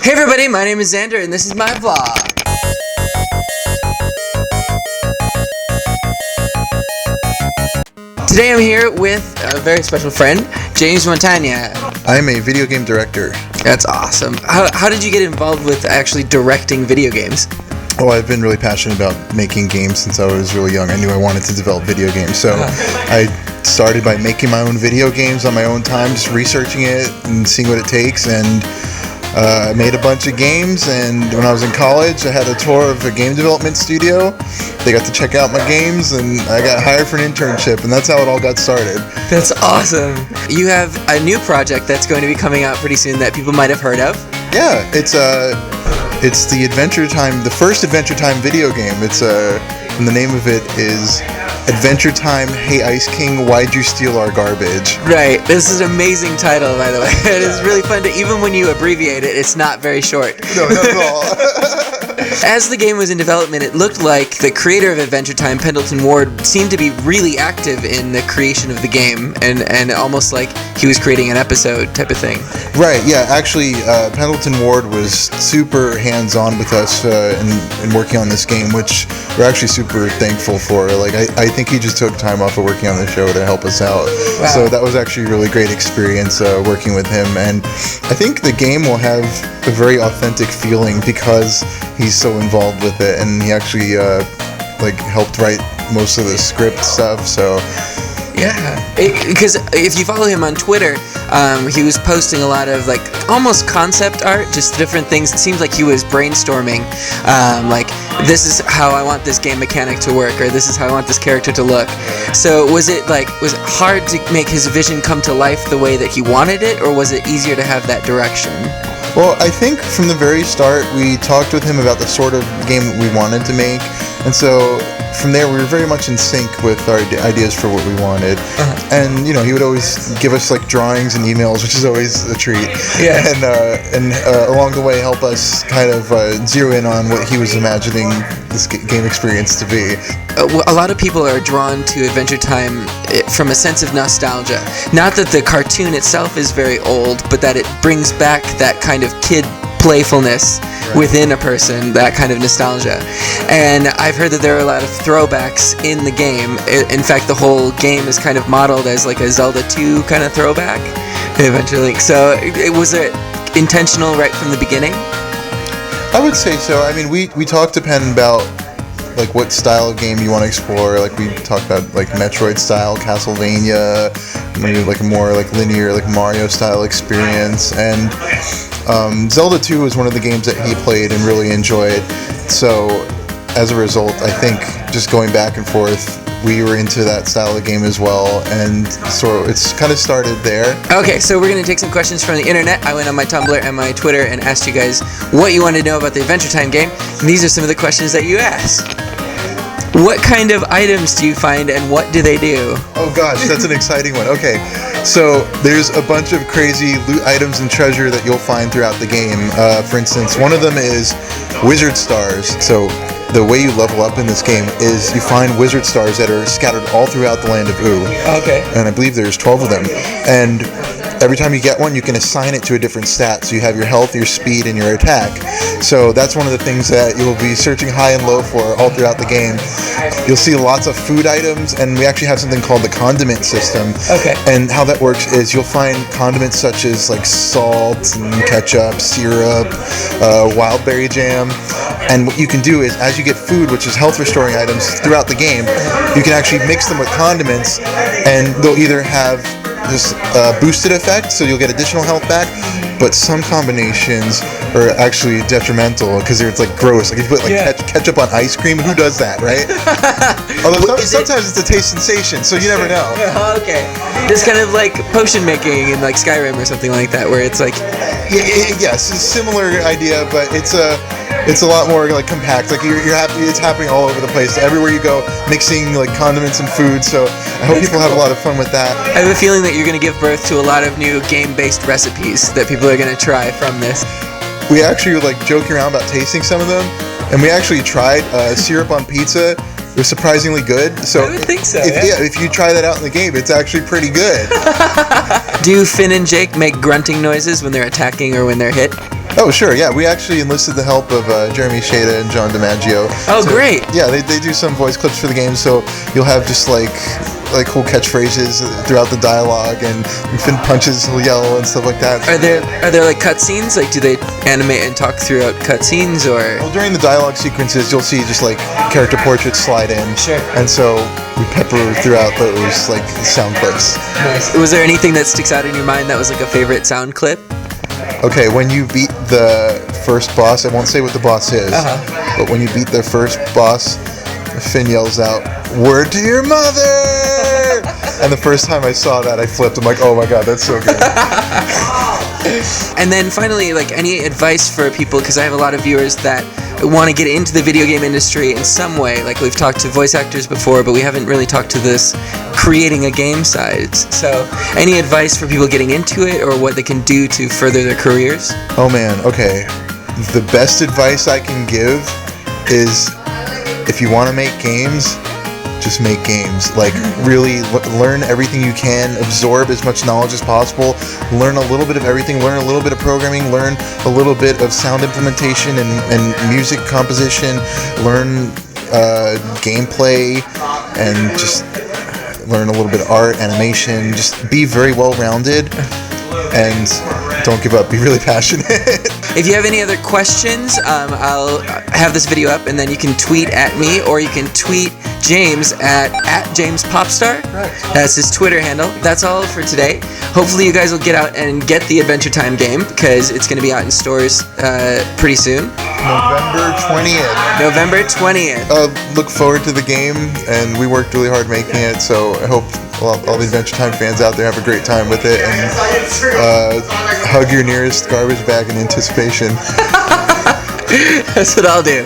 Hey everybody, my name is Xander and this is my vlog. Today I'm here with a very special friend, James Montagna. I'm a video game director. That's awesome. How did you get involved with actually directing video games? Oh, I've been really passionate about making games since I was really young. I knew I wanted to develop video games, so I started by making my own video games on my own time, just researching it and seeing what it takes, and I made a bunch of games. And when I was in college, I had a tour of a game development studio. They got to check out my games, and I got hired for an internship, and that's how it all got started. That's awesome. You have a new project that's going to be coming out pretty soon that people might have heard of. Yeah, it's the Adventure Time, the first Adventure Time video game. And the name of it is Adventure Time, Hey Ice King, Why'd You Steal Our Garbage? Right. This is an amazing title, by the way. It is really fun to, even when you abbreviate it, it's not very short. No, not at all. As the game was in development, it looked like the creator of Adventure Time, Pendleton Ward, seemed to be really active in the creation of the game, and almost like he was creating an episode type of thing. Right, yeah, actually, Pendleton Ward was super hands-on with us in working on this game, which we're actually super thankful for. Like, I think he just took time off of working on the show to help us out. Wow. So that was actually a really great experience working with him, and I think the game will have a very authentic feeling because he's so involved with it, and he actually helped write most of the script stuff, so yeah, because if you follow him on Twitter, he was posting a lot of almost concept art, just different things. It seems like he was brainstorming, this is how I want this game mechanic to work, or this is how I want this character to look. So was it hard to make his vision come to life the way that he wanted it, or was it easier to have that direction? Well, I think from the very start we talked with him about the sort of game we wanted to make, and so from there we were very much in sync with our ideas for what we wanted. And he would always give us drawings and emails, which is always a treat. Yeah. And along the way help us kind of zero in on what he was imagining this game experience to be. A lot of people are drawn to Adventure Time from a sense of nostalgia. Not that the cartoon itself is very old, but that it brings back that kind of kid playfulness within a person, that kind of nostalgia. And I've heard that there are a lot of throwbacks in the game. In fact, the whole game is kind of modeled as like a Zelda 2 kind of throwback, eventually. So was it intentional right from the beginning? I would say so. I mean, we talked to Penn about what style of game you want to explore. We talked about Metroid style, Castlevania, maybe a more linear Mario style experience, and Zelda 2 was one of the games that he played and really enjoyed. So as a result, I think just going back and forth, we were into that style of game as well, and so it's kind of started there. Okay, so we're going to take some questions from the internet. I went on my Tumblr and my Twitter and asked you guys what you wanted to know about the Adventure Time game, and these are some of the questions that you asked. What kind of items do you find, and what do they do? Oh gosh, that's an exciting one. Okay, so there's a bunch of crazy loot items and treasure that you'll find throughout the game. For instance, one of them is wizard stars. So the way you level up in this game is you find wizard stars that are scattered all throughout the land of Ooo. Okay. And I believe there's 12 of them. And every time you get one, you can assign it to a different stat. So you have your health, your speed, and your attack. So that's one of the things that you'll be searching high and low for all throughout the game. You'll see lots of food items, and we actually have something called the condiment system. Okay. And how that works is you'll find condiments such as salt and ketchup, syrup, wild berry jam. And what you can do is, as you get food, which is health restoring items throughout the game, you can actually mix them with condiments, and they'll either have this boosted effect, so you'll get additional health back, but some combinations are actually detrimental because it's gross. If you put ketchup on ice cream, who does that, right? Although sometimes it's a taste sensation, so you never know. Okay. This kind of like potion making in Skyrim or something like that, where it's yes, it's a similar idea, but it's a lot more compact. You're happy, it's happening all over the place. Everywhere you go, mixing condiments and food. So I hope people have a lot of fun with that. I have a feeling that you're going to give birth to a lot of new game-based recipes that people are going to try from this. We actually were joking around about tasting some of them, and we actually tried syrup on pizza. It was surprisingly good. So I would think so. If you try that out in the game, it's actually pretty good. Do Finn and Jake make grunting noises when they're attacking or when they're hit? Oh, sure, yeah. We actually enlisted the help of Jeremy Shada and John DiMaggio. Oh, great. Yeah, they do some voice clips for the game, so you'll have just like cool catchphrases throughout the dialogue, and Finn punches, he'll yell and stuff like that. Are there like cutscenes? Like, do they animate and talk throughout cutscenes, or? Well, during the dialogue sequences, you'll see just like character portraits slide in. Sure. And so we pepper throughout those like sound clips. Nice. Was there anything that sticks out in your mind that was like a favorite sound clip? Okay, when you beat the first boss, I won't say what the boss is, but when you beat the first boss, Finn yells out, "Word to your mother!" And the first time I saw that, I flipped. I'm like, oh my god, that's so good. And then finally, like, any advice for people, because I have a lot of viewers that want to get into the video game industry in some way. Like, we've talked to voice actors before, but we haven't really talked to this creating a game side. So any advice for people getting into it, or what they can do to further their careers? Oh man, okay. The best advice I can give is, if you want to make games, just make games. Like, really learn everything you can, absorb as much knowledge as possible, learn a little bit of everything, learn a little bit of programming, learn a little bit of sound implementation and music composition, learn gameplay, and just learn a little bit of art, animation. Just be very well-rounded, and don't give up. Be really passionate. If you have any other questions, I'll have this video up, and then you can tweet at me, or you can tweet James at JamesPopstar. Right. That's his Twitter handle. That's all for today. Hopefully you guys will get out and get the Adventure Time game, because it's going to be out in stores pretty soon. November 20th. November 20th. Look forward to the game, and we worked really hard making it, so I hope all the Adventure Time fans out there have a great time with it, and hug your nearest garbage bag in anticipation. That's what I'll do.